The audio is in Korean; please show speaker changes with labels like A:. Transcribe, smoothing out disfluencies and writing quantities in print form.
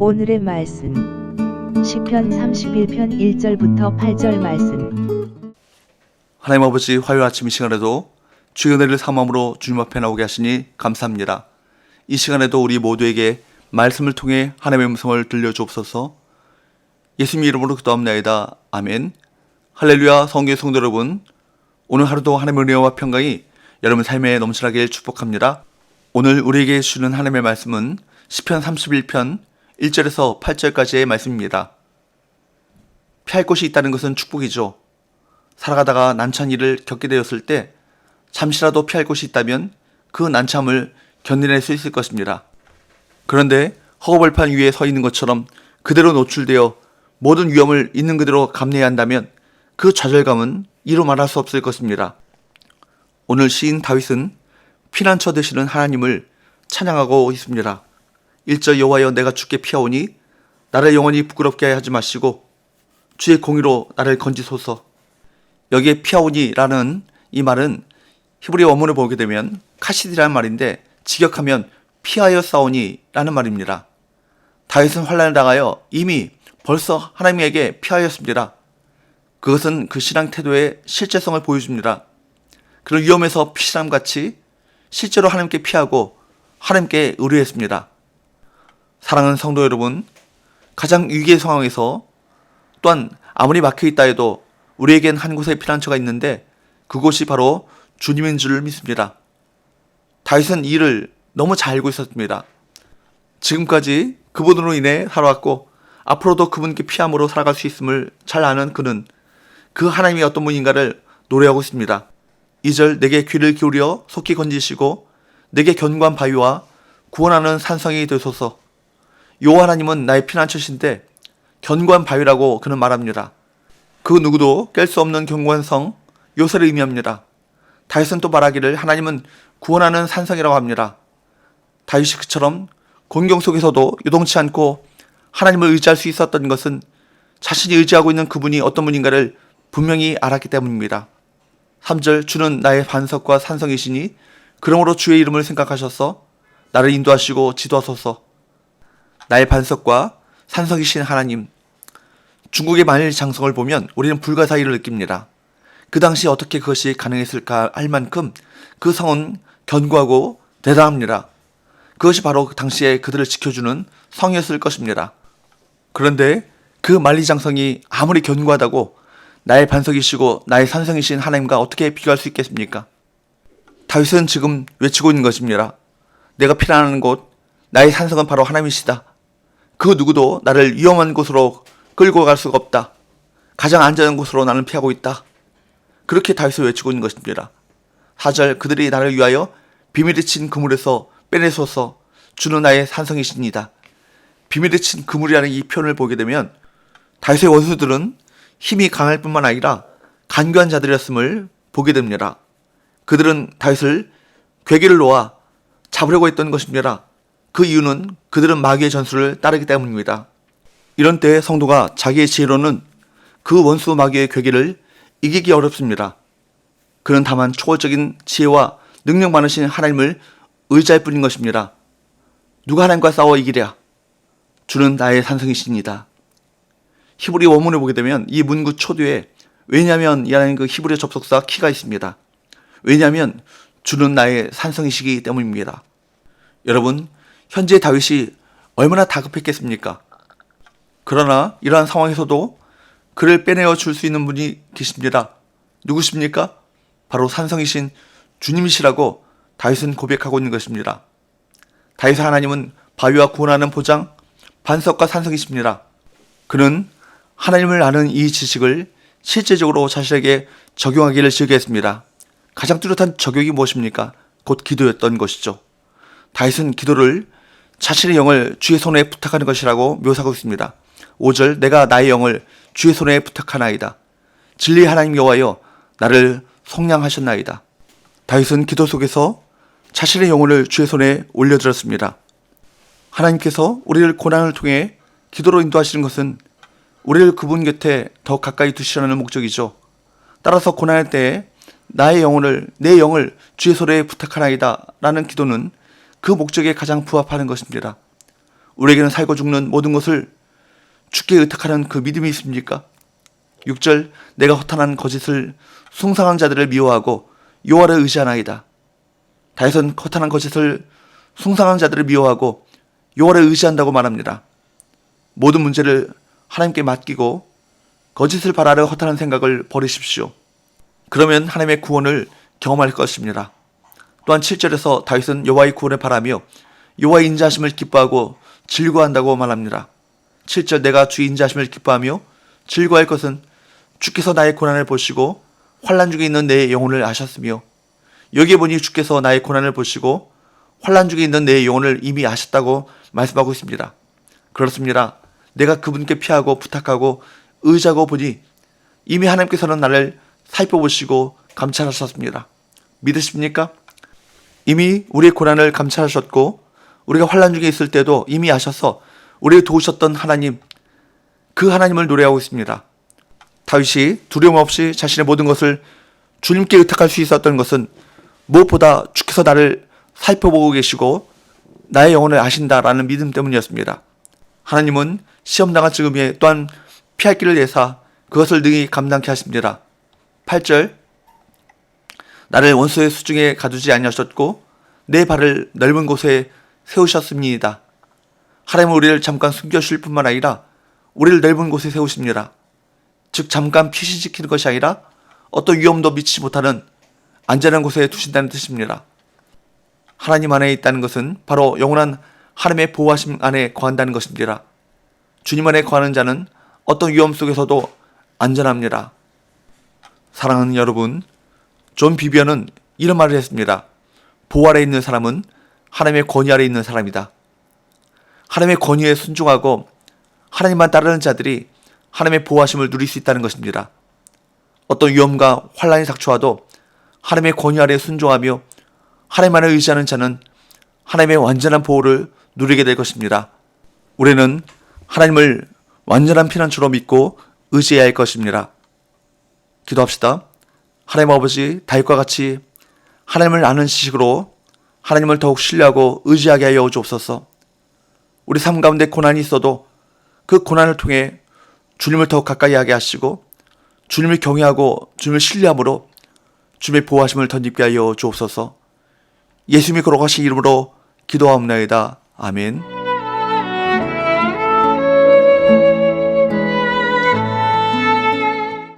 A: 오늘의 말씀 시편 31편 1절부터 8절 말씀.
B: 하나님 아버지, 화요일 아침 이 시간에도 주의 은혜를 삼음으로 주님 앞에 나오게 하시니 감사합니다. 이 시간에도 우리 모두에게 말씀을 통해 하나님의 음성을 들려주옵소서. 예수님 이름으로 기도합나이다. 아멘. 할렐루야. 성경의 성도 여러분, 오늘 하루도 하나님의 은혜와 평강이 여러분 삶에 넘치라길 축복합니다. 오늘 우리에게 주는 하나님의 말씀은 시편 31편 1절에서 8절까지의 말씀입니다. 피할 곳이 있다는 것은 축복이죠. 살아가다가 난처한 일을 겪게 되었을 때 잠시라도 피할 곳이 있다면 그 난참을 견뎌낼 수 있을 것입니다. 그런데 허거벌판 위에 서 있는 것처럼 그대로 노출되어 모든 위험을 있는 그대로 감내해야 한다면 그 좌절감은 이루 말할 수 없을 것입니다. 오늘 시인 다윗은 피난처 되시는 하나님을 찬양하고 있습니다. 1절 여호와여 내가 주께 피하오니 나를 영원히 부끄럽게 하지 마시고 주의 공의로 나를 건지소서. 여기에 피하오니라는 이 말은 히브리 원문을 보게 되면 카시디라는 말인데 직역하면 피하여 싸우니라는 말입니다. 다윗은 환난을 당하여 이미 벌써 하나님에게 피하였습니다. 그것은 그 신앙 태도의 실제성을 보여줍니다. 그런 위험에서 피신함같이 실제로 하나님께 피하고 하나님께 의뢰했습니다. 사랑하는 성도 여러분, 가장 위기의 상황에서 또한 아무리 막혀있다 해도 우리에겐 한 곳에 피난처가 있는데 그곳이 바로 주님인 줄 믿습니다. 다윗은 이 일을 너무 잘 알고 있었습니다. 지금까지 그분으로 인해 살아왔고 앞으로도 그분께 피함으로 살아갈 수 있음을 잘 아는 그는 그 하나님이 어떤 분인가를 노래하고 있습니다. 2절 내게 귀를 기울여 속히 건지시고 내게 견고한 바위와 구원하는 산성이 되소서. 여호와 하나님은 나의 피난처신데 견고한 바위라고 그는 말합니다. 그 누구도 깰 수 없는 견고한 성 요새를 의미합니다. 다윗은 또 말하기를 하나님은 구원하는 산성이라고 합니다. 다윗이 그처럼 곤경 속에서도 요동치 않고 하나님을 의지할 수 있었던 것은 자신이 의지하고 있는 그분이 어떤 분인가를 분명히 알았기 때문입니다. 3절 주는 나의 반석과 산성이시니 그러므로 주의 이름을 생각하셔서 나를 인도하시고 지도하소서. 나의 반석과 산성이신 하나님. 중국의 만일 장성을 보면 우리는 불가사의를 느낍니다. 그 당시 어떻게 그것이 가능했을까 할 만큼 그 성은 견고하고 대단합니다. 그것이 바로 그 당시에 그들을 지켜주는 성이었을 것입니다. 그런데 그 만리장성이 아무리 견고하다고 나의 반석이시고 나의 산성이신 하나님과 어떻게 비교할 수 있겠습니까? 다윗은 지금 외치고 있는 것입니다. 내가 피난하는 곳, 나의 산성은 바로 하나님이시다. 그 누구도 나를 위험한 곳으로 끌고 갈 수가 없다. 가장 안전한 곳으로 나는 피하고 있다. 그렇게 다윗을 외치고 있는 것입니다. 4절 그들이 나를 위하여 비밀에 친 그물에서 빼내소서. 주는 나의 산성이십니다. 비밀에 친 그물이라는 이 표현을 보게 되면 다윗의 원수들은 힘이 강할 뿐만 아니라 간교한 자들이었음을 보게 됩니다. 그들은 다윗을 괴계를 놓아 잡으려고 했던 것입니다. 그 이유는 그들은 마귀의 전술을 따르기 때문입니다. 이런 때에 성도가 자기의 지혜로는 그 원수 마귀의 괴계를 이기기 어렵습니다. 그는 다만 초월적인 지혜와 능력 많으신 하나님을 의지할 뿐인 것입니다. 누가 하나님과 싸워 이기랴? 주는 나의 산성이십니다. 히브리 원문을 보게 되면 이 문구 초뒤에 왜냐면이라는 그 히브리 접속사 키가 있습니다. 왜냐하면 주는 나의 산성이시기 때문입니다. 여러분, 현재 다윗이 얼마나 다급했겠습니까? 그러나 이러한 상황에서도 그를 빼내어 줄 수 있는 분이 계십니다. 누구십니까? 바로 산성이신 주님이시라고 다윗은 고백하고 있는 것입니다. 다윗의 하나님은 바위와 구원하는 보장, 반석과 산성이십니다. 그는 하나님을 아는 이 지식을 실제적으로 자신에게 적용하기를 즐겨했습니다. 가장 뚜렷한 적용이 무엇입니까? 곧 기도였던 것이죠. 다윗은 기도를 자신의 영을 주의 손에 부탁하는 것이라고 묘사하고 있습니다. 5절 내가 나의 영을 주의 손에 부탁하나이다. 진리의 하나님 여호와여 나를 속량하셨나이다. 다윗은 기도 속에서 자신의 영혼을 주의 손에 올려드렸습니다. 하나님께서 우리를 고난을 통해 기도로 인도하시는 것은 우리를 그분 곁에 더 가까이 두시라는 목적이죠. 따라서 고난할 때에 나의 영혼을, 내 영을 주의 손에 부탁하나이다 라는 기도는 그 목적에 가장 부합하는 것입니다. 우리에게는 살고 죽는 모든 것을 주께 의탁하는 그 믿음이 있습니까? 6절 내가 허탄한 거짓을 숭상한 자들을 미워하고 여호와를 의지하나이다. 다윗은 허탄한 거짓을 숭상한 자들을 미워하고 여호와를 의지한다고 말합니다. 모든 문제를 하나님께 맡기고 거짓을 바라려 허탄한 생각을 버리십시오. 그러면 하나님의 구원을 경험할 것입니다. 또한 7절에서 다윗은 여호와의 구원을 바라며 여호와의 인자하심을 기뻐하고 즐거워한다고 말합니다. 7절 내가 주의 인자하심을 기뻐하며 즐거워할 것은 주께서 나의 고난을 보시고 환난 중에 있는 내 영혼을 아셨으며, 여기에 보니 주께서 나의 고난을 보시고 환난 중에 있는 내 영혼을 이미 아셨다고 말씀하고 있습니다. 그렇습니다. 내가 그분께 피하고 부탁하고 의지하고 보니 이미 하나님께서는 나를 살펴보시고 감찰하셨습니다. 믿으십니까? 이미 우리의 고난을 감찰하셨고 우리가 환난 중에 있을 때도 이미 아셔서 우리를 도우셨던 하나님, 그 하나님을 노래하고 있습니다. 다윗이 두려움 없이 자신의 모든 것을 주님께 의탁할 수 있었던 것은 무엇보다 주께서 나를 살펴보고 계시고 나의 영혼을 아신다라는 믿음 때문이었습니다. 하나님은 시험당한 즈음에 또한 피할 길을 내사 그것을 능히 감당케 하십니다. 8절 나를 원수의 수중에 가두지 아니하셨고 내 발을 넓은 곳에 세우셨습니다. 하나님은 우리를 잠깐 숨겨주실 뿐만 아니라 우리를 넓은 곳에 세우십니다. 즉 잠깐 피신시키는 것이 아니라 어떤 위험도 미치지 못하는 안전한 곳에 두신다는 뜻입니다. 하나님 안에 있다는 것은 바로 영원한 하나님의 보호하심 안에 거한다는 것입니다. 주님 안에 거하는 자는 어떤 위험 속에서도 안전합니다. 사랑하는 여러분, 존 비비언은 이런 말을 했습니다. 보호 아래 있는 사람은 하나님의 권위 아래 있는 사람이다. 하나님의 권위에 순종하고 하나님만 따르는 자들이 하나님의 보호하심을 누릴 수 있다는 것입니다. 어떤 위험과 환난이 닥쳐와도 하나님의 권위 아래 순종하며 하나님만을 의지하는 자는 하나님의 완전한 보호를 누리게 될 것입니다. 우리는 하나님을 완전한 피난처로 믿고 의지해야 할 것입니다. 기도합시다. 하나님 아버지, 다윗과 같이 하나님을 아는 지식으로 하나님을 더욱 신뢰하고 의지하게 하여 주옵소서. 우리 삶 가운데 고난이 있어도 그 고난을 통해 주님을 더욱 가까이 하게 하시고 주님을 경외하고 주님을 신뢰함으로 주님의 보호하심을 덧입게 하여 주옵소서. 예수님이 걸어가신 이름으로 기도하옵나이다. 아멘.